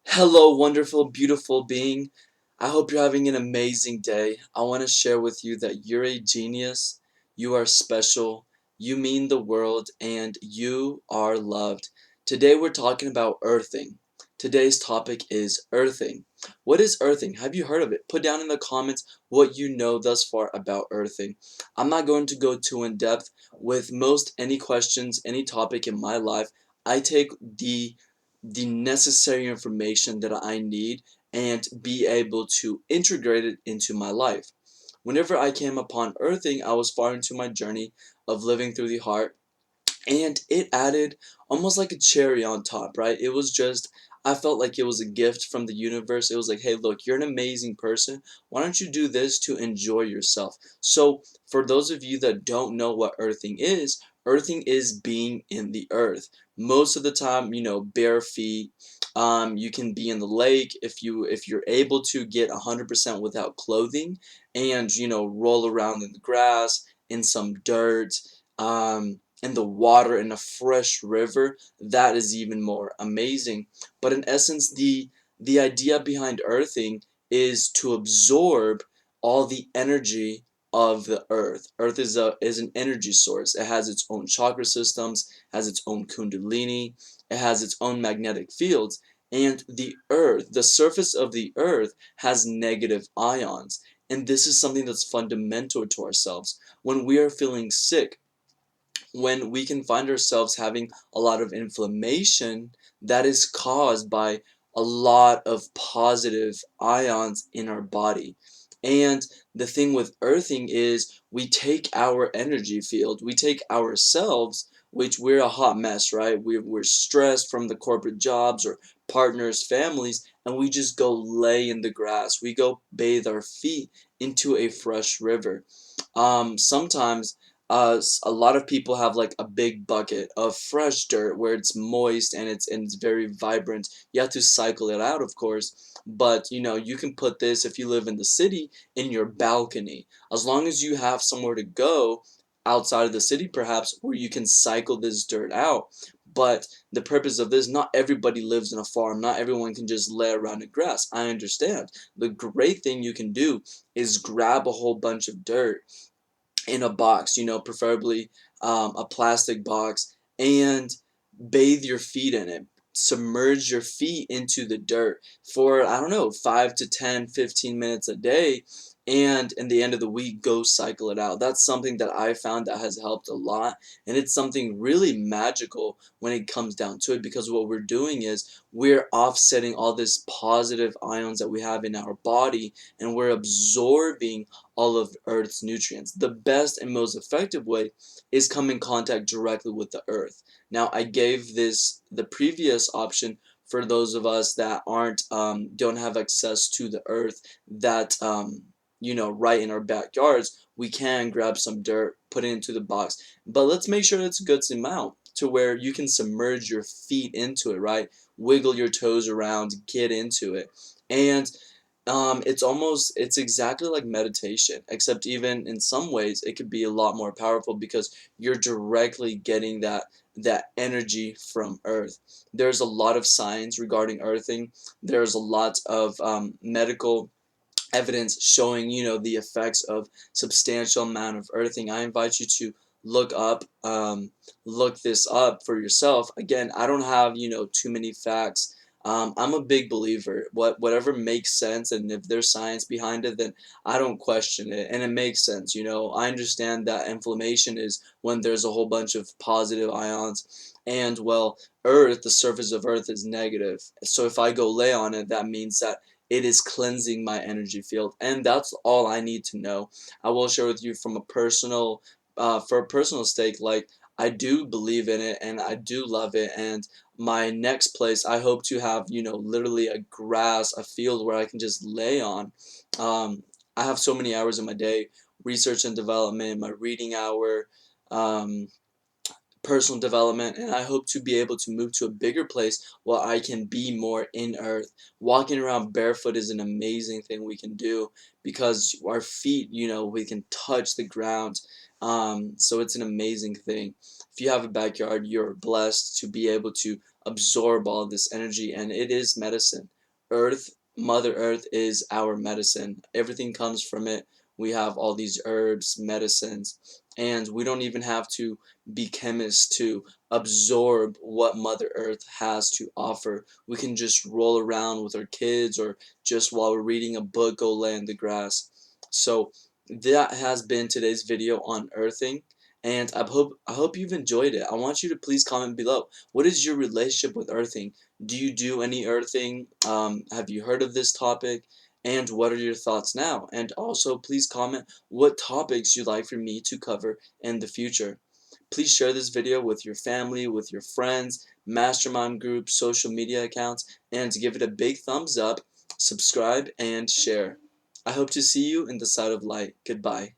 Hello, wonderful, beautiful being. I hope you're having an amazing day. I want to share with you that you're a genius, you are special, you mean the world, and you are loved. Today we're talking about earthing. Today's topic is earthing. What is earthing? Have you heard of it? Put down in the comments what you know thus far about earthing. I'm not going to go too in depth with most any questions, any topic in my life. I take the necessary information that I need and be able to integrate it into my life. Whenever I came upon earthing, I was far into my journey of living through the heart, and it added almost like a cherry on top, right? It was just, I felt like it was a gift from the universe. It was like, hey, look, you're an amazing person. Why don't you do this to enjoy yourself? So, for those of you that don't know what earthing is being in the earth. Most of the time, bare feet. You can be in the lake if you're able to get 100% without clothing, and roll around in the grass, in some dirt. In the water in a fresh river, that is even more amazing. But in essence, the idea behind earthing is to absorb all the energy of the earth. Earth is an energy source. It has its own chakra systems, has its own kundalini, it has its own magnetic fields, and the earth, the surface of the earth, has negative ions. And this is something that's fundamental to ourselves. When we are feeling sick, when we can find ourselves having a lot of inflammation, that is caused by a lot of positive ions in our body. And the thing with earthing is we take our energy field, we take ourselves, which we're a hot mess, right? We're stressed from the corporate jobs or partners, families, and we just go lay in the grass. We go bathe our feet into a fresh river. Sometimes a lot of people have like a big bucket of fresh dirt where it's moist and it's very vibrant. You have to cycle it out, of course, but you can put this, if you live in the city, in your balcony. As long as you have somewhere to go outside of the city, perhaps, where you can cycle this dirt out. But the purpose of this, not everybody lives in a farm. Not everyone can just lay around in grass. I understand. The great thing you can do is grab a whole bunch of dirt in a box, preferably a plastic box, and bathe your feet in it. Submerge your feet into the dirt for, I don't know, 5 to 10, 15 minutes a day, and in the end of the week, go cycle it out. That's something that I found that has helped a lot, and it's something really magical when it comes down to it, because what we're doing is we're offsetting all this positive ions that we have in our body, and we're absorbing all of Earth's nutrients. The best and most effective way is come in contact directly with the Earth. Now, I gave this the previous option for those of us that aren't don't have access to the Earth, that right in our backyards. We can grab some dirt, put it into the box, but let's make sure it's a good amount to where you can submerge your feet into it, right? Wiggle your toes around, get into it, and it's exactly like meditation, except even in some ways it could be a lot more powerful because you're directly getting that energy from Earth. There's a lot of science regarding earthing. There's a lot of medical evidence showing the effects of substantial amount of earthing. I invite you to look up look this up for yourself. Again, I don't have too many facts. I'm a big believer. Whatever makes sense, and if there's science behind it, then I don't question it, and it makes sense. I understand that inflammation is when there's a whole bunch of positive ions, and well, Earth, the surface of Earth is negative. So if I go lay on it, that means that it is cleansing my energy field, and that's all I need to know. I will share with you from a personal for a personal stake, like, I do believe in it and I do love it, and my next place, I hope to have literally a grass, a field where I can just lay on. I have so many hours in my day: research and development, my reading hour, um, personal development, and I hope to be able to move to a bigger place where I can be more in earth. Walking around barefoot is an amazing thing we can do because our feet, we can touch the ground. So it's an amazing thing. If you have a backyard, you're blessed to be able to absorb all this energy, and it is medicine. Earth, Mother Earth is our medicine. Everything comes from it. We have all these herbs, medicines, and we don't even have to be chemists to absorb what Mother Earth has to offer. We can just roll around with our kids, or just while we're reading a book, go lay in the grass. So that has been today's video on earthing, and I hope you've enjoyed it. I want you to please comment below. What is your relationship with earthing? Do you do any earthing? Have you heard of this topic? And what are your thoughts now? And also, please comment what topics you'd like for me to cover in the future. Please share this video with your family, with your friends, mastermind groups, social media accounts, and give it a big thumbs up, subscribe, and share. I hope to see you in the side of light. Goodbye.